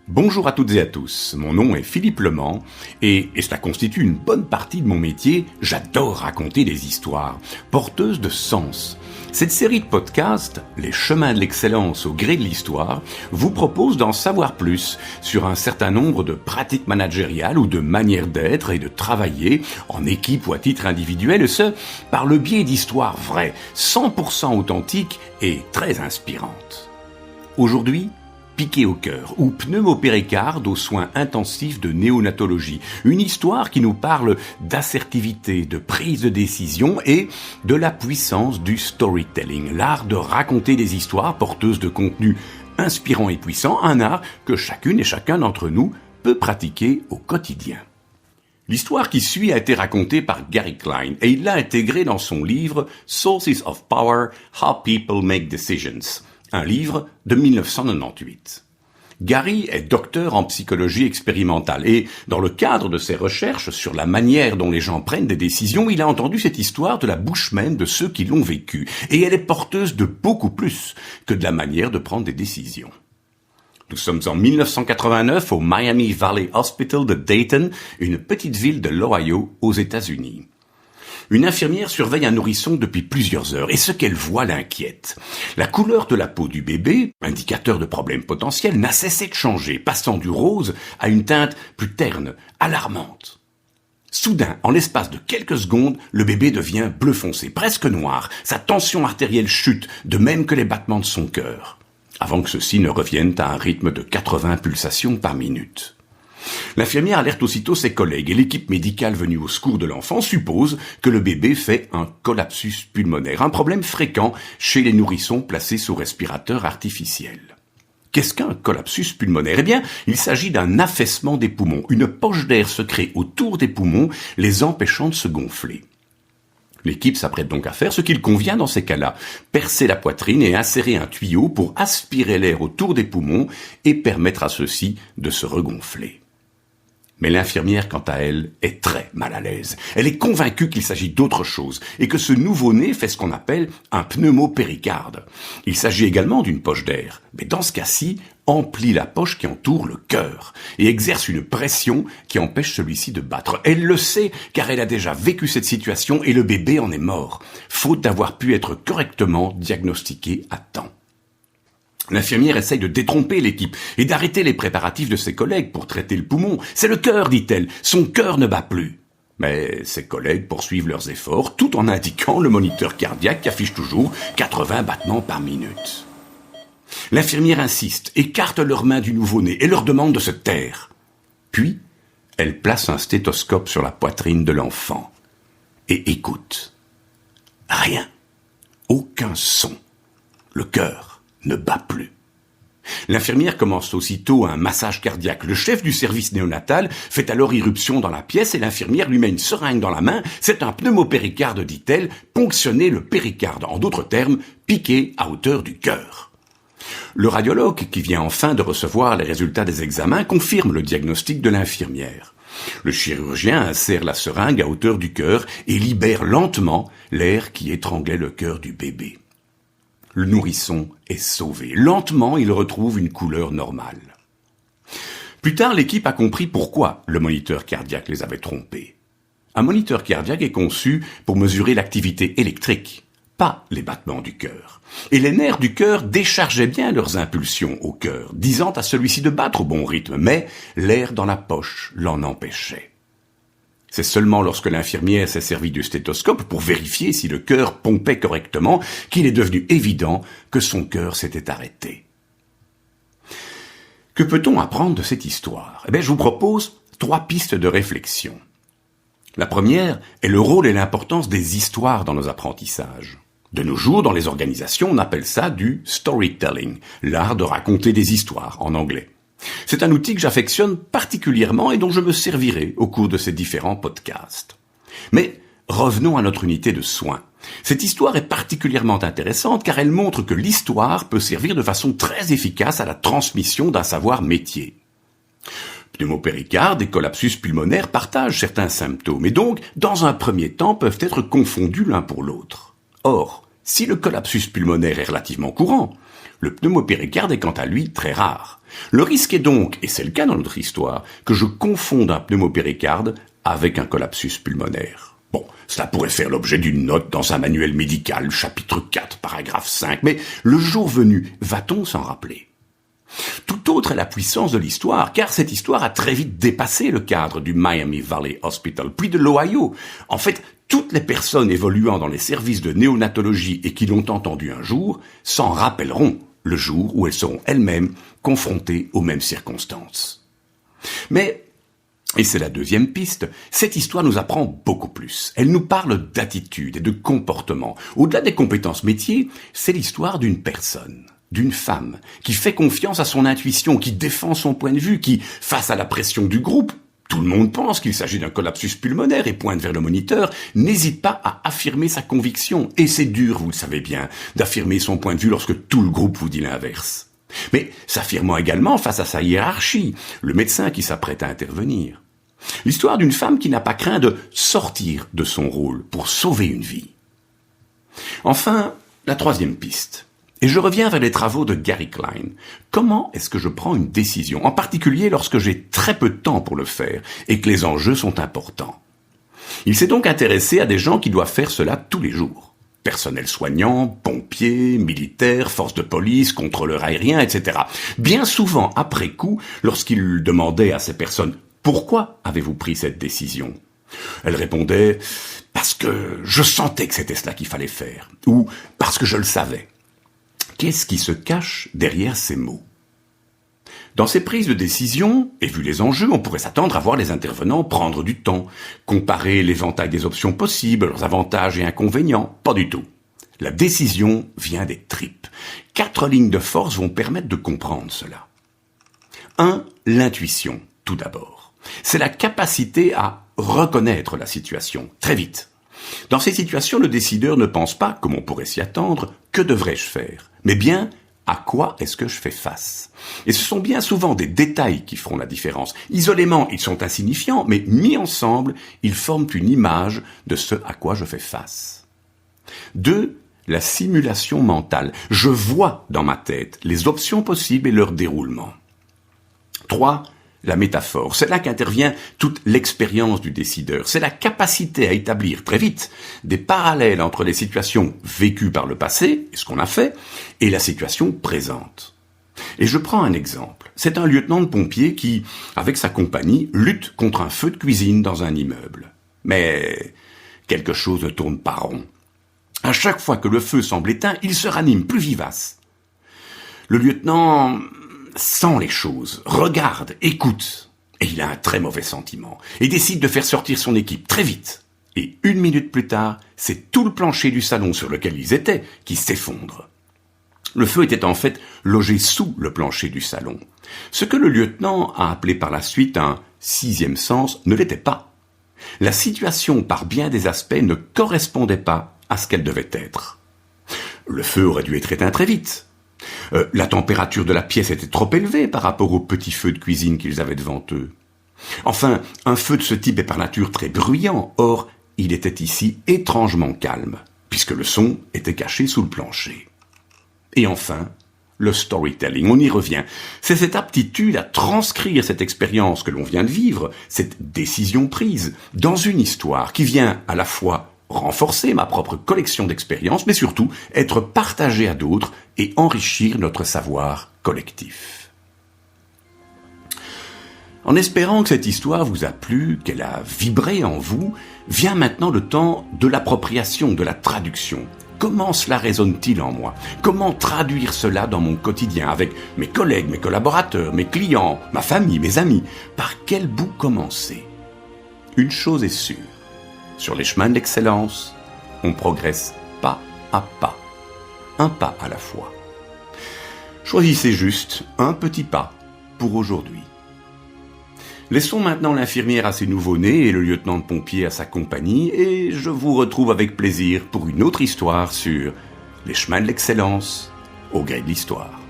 Bonjour à toutes et à tous, mon nom est Philippe Lement et cela constitue une bonne partie de mon métier, j'adore raconter des histoires, porteuses de sens. Cette série de podcasts, Les chemins de l'excellence au gré de l'histoire, vous propose d'en savoir plus sur un certain nombre de pratiques managériales ou de manières d'être et de travailler en équipe ou à titre individuel, et ce, par le biais d'histoires vraies, 100% authentiques et très inspirantes. Aujourd'hui, Piqué au cœur ou pneumopéricarde aux soins intensifs de néonatologie. Une histoire qui nous parle d'assertivité, de prise de décision et de la puissance du storytelling, l'art de raconter des histoires porteuses de contenus inspirants et puissants, un art que chacune et chacun d'entre nous peut pratiquer au quotidien. L'histoire qui suit a été racontée par Gary Klein et il l'a intégrée dans son livre Sources of Power, How People Make Decisions, un livre de 1998. Gary est docteur en psychologie expérimentale et, dans le cadre de ses recherches sur la manière dont les gens prennent des décisions, il a entendu cette histoire de la bouche même de ceux qui l'ont vécue. Et elle est porteuse de beaucoup plus que de la manière de prendre des décisions. Nous sommes en 1989 au Miami Valley Hospital de Dayton, une petite ville de l'Ohio aux États-Unis. Une infirmière surveille un nourrisson depuis plusieurs heures et ce qu'elle voit l'inquiète. La couleur de la peau du bébé, indicateur de problèmes potentiels, n'a cessé de changer, passant du rose à une teinte plus terne, alarmante. Soudain, en l'espace de quelques secondes, le bébé devient bleu foncé, presque noir. Sa tension artérielle chute, de même que les battements de son cœur, avant que ceux-ci ne reviennent à un rythme de 80 pulsations par minute. L'infirmière alerte aussitôt ses collègues et l'équipe médicale venue au secours de l'enfant suppose que le bébé fait un collapsus pulmonaire, un problème fréquent chez les nourrissons placés sous respirateur artificiel. Qu'est-ce qu'un collapsus pulmonaire ? Eh bien, il s'agit d'un affaissement des poumons. Une poche d'air se crée autour des poumons, les empêchant de se gonfler. L'équipe s'apprête donc à faire ce qu'il convient dans ces cas-là, percer la poitrine et insérer un tuyau pour aspirer l'air autour des poumons et permettre à ceux-ci de se regonfler. Mais l'infirmière, quant à elle, est très mal à l'aise. Elle est convaincue qu'il s'agit d'autre chose et que ce nouveau-né fait ce qu'on appelle un pneumopéricarde. Il s'agit également d'une poche d'air, mais dans ce cas-ci, emplit la poche qui entoure le cœur et exerce une pression qui empêche celui-ci de battre. Elle le sait car elle a déjà vécu cette situation et le bébé en est mort, faute d'avoir pu être correctement diagnostiqué à temps. L'infirmière essaye de détromper l'équipe et d'arrêter les préparatifs de ses collègues pour traiter le poumon. C'est le cœur, dit-elle. Son cœur ne bat plus. Mais ses collègues poursuivent leurs efforts tout en indiquant le moniteur cardiaque qui affiche toujours 80 battements par minute. L'infirmière insiste, écarte leurs mains du nouveau-né et leur demande de se taire. Puis, elle place un stéthoscope sur la poitrine de l'enfant et écoute. Rien. Aucun son. Le cœur ne bat plus. L'infirmière commence aussitôt un massage cardiaque. Le chef du service néonatal fait alors irruption dans la pièce et l'infirmière lui met une seringue dans la main. C'est un pneumopéricarde, dit-elle, ponctionner le péricarde. En d'autres termes, piquer à hauteur du cœur. Le radiologue, qui vient enfin de recevoir les résultats des examens, confirme le diagnostic de l'infirmière. Le chirurgien insère la seringue à hauteur du cœur et libère lentement l'air qui étranglait le cœur du bébé. Le nourrisson est sauvé. Lentement, il retrouve une couleur normale. Plus tard, l'équipe a compris pourquoi le moniteur cardiaque les avait trompés. Un moniteur cardiaque est conçu pour mesurer l'activité électrique, pas les battements du cœur. Et les nerfs du cœur déchargeaient bien leurs impulsions au cœur, disant à celui-ci de battre au bon rythme, mais l'air dans la poche l'en empêchait. C'est seulement lorsque l'infirmière s'est servie du stéthoscope pour vérifier si le cœur pompait correctement qu'il est devenu évident que son cœur s'était arrêté. Que peut-on apprendre de cette histoire ? Je vous propose 3 pistes de réflexion. La première est le rôle et l'importance des histoires dans nos apprentissages. De nos jours, dans les organisations, on appelle ça du storytelling, l'art de raconter des histoires en anglais. C'est un outil que j'affectionne particulièrement et dont je me servirai au cours de ces différents podcasts. Mais revenons à notre unité de soins. Cette histoire est particulièrement intéressante car elle montre que l'histoire peut servir de façon très efficace à la transmission d'un savoir métier. Pneumopéricarde et collapsus pulmonaire partagent certains symptômes et donc, dans un premier temps, peuvent être confondus l'un pour l'autre. Or, si le collapsus pulmonaire est relativement courant, Le pneumopéricarde est quant à lui très rare. Le risque est donc, et c'est le cas dans notre histoire, que je confonde un pneumopéricarde avec un collapsus pulmonaire. Bon, cela pourrait faire l'objet d'une note dans un manuel médical, chapitre 4, paragraphe 5, mais le jour venu, va-t-on s'en rappeler ? Tout autre est la puissance de l'histoire, car cette histoire a très vite dépassé le cadre du Miami Valley Hospital, puis de l'Ohio. En fait, toutes les personnes évoluant dans les services de néonatologie et qui l'ont entendu un jour s'en rappelleront le jour où elles seront elles-mêmes confrontées aux mêmes circonstances. Mais, et c'est la deuxième piste, cette histoire nous apprend beaucoup plus. Elle nous parle d'attitude et de comportement. Au-delà des compétences métiers, c'est l'histoire d'une personne, d'une femme, qui fait confiance à son intuition, qui défend son point de vue, qui, face à la pression du groupe, tout le monde pense qu'il s'agit d'un collapsus pulmonaire et pointe vers le moniteur, n'hésite pas à affirmer sa conviction. Et c'est dur, vous le savez bien, d'affirmer son point de vue lorsque tout le groupe vous dit l'inverse. Mais s'affirmant également face à sa hiérarchie, le médecin qui s'apprête à intervenir. L'histoire d'une femme qui n'a pas craint de sortir de son rôle pour sauver une vie. Enfin, la troisième piste. Et je reviens vers les travaux de Gary Klein. Comment est-ce que je prends une décision, en particulier lorsque j'ai très peu de temps pour le faire et que les enjeux sont importants? Il s'est donc intéressé à des gens qui doivent faire cela tous les jours. Personnel soignant, pompiers, militaires, forces de police, contrôleurs aériens, etc. Bien souvent, après coup, lorsqu'il demandait à ces personnes « Pourquoi avez-vous pris cette décision ?» Elles répondaient « Parce que je sentais que c'était cela qu'il fallait faire » ou « Parce que je le savais ». Qu'est-ce qui se cache derrière ces mots? Dans ces prises de décision, et vu les enjeux, on pourrait s'attendre à voir les intervenants prendre du temps, comparer l'éventail des options possibles, leurs avantages et inconvénients. Pas du tout. La décision vient des tripes. 4 lignes de force vont permettre de comprendre cela. 1. L'intuition, tout d'abord. C'est la capacité à reconnaître la situation, très vite. Dans ces situations, le décideur ne pense pas, comme on pourrait s'y attendre, que devrais-je faire, mais bien à quoi est-ce que je fais face. Et ce sont bien souvent des détails qui feront la différence. Isolément, ils sont insignifiants, mais mis ensemble, ils forment une image de ce à quoi je fais face. 2. La simulation mentale. Je vois dans ma tête les options possibles et leur déroulement. 3. La métaphore, c'est là qu'intervient toute l'expérience du décideur. C'est la capacité à établir très vite des parallèles entre les situations vécues par le passé, et ce qu'on a fait, et la situation présente. Et je prends un exemple. C'est un lieutenant de pompiers qui, avec sa compagnie, lutte contre un feu de cuisine dans un immeuble. Mais quelque chose ne tourne pas rond. À chaque fois que le feu semble éteint, il se ranime plus vivace. Le lieutenant sent les choses, regarde, écoute, et il a un très mauvais sentiment, et décide de faire sortir son équipe très vite. Et 1 minute plus tard, c'est tout le plancher du salon sur lequel ils étaient qui s'effondre. Le feu était en fait logé sous le plancher du salon. Ce que le lieutenant a appelé par la suite un « 6e sens » ne l'était pas. La situation, par bien des aspects, ne correspondait pas à ce qu'elle devait être. Le feu aurait dû être éteint très vite. La température de la pièce était trop élevée par rapport au petit feu de cuisine qu'ils avaient devant eux. Enfin, un feu de ce type est par nature très bruyant, or, il était ici étrangement calme, puisque le son était caché sous le plancher. Et enfin, le storytelling, on y revient. C'est cette aptitude à transcrire cette expérience que l'on vient de vivre, cette décision prise, dans une histoire qui vient à la fois renforcer ma propre collection d'expériences, mais surtout être partagée à d'autres et enrichir notre savoir collectif. En espérant que cette histoire vous a plu, qu'elle a vibré en vous, vient maintenant le temps de l'appropriation, de la traduction. Comment cela résonne-t-il en moi? Comment traduire cela dans mon quotidien avec mes collègues, mes collaborateurs, mes clients, ma famille, mes amis? Par quel bout commencer? Une chose est sûre. Sur les chemins de l'excellence, on progresse pas à pas, un pas à la fois. Choisissez juste un petit pas pour aujourd'hui. Laissons maintenant l'infirmière à ses nouveau-nés et le lieutenant de pompiers à sa compagnie, et je vous retrouve avec plaisir pour une autre histoire sur les chemins de l'excellence au gré de l'histoire.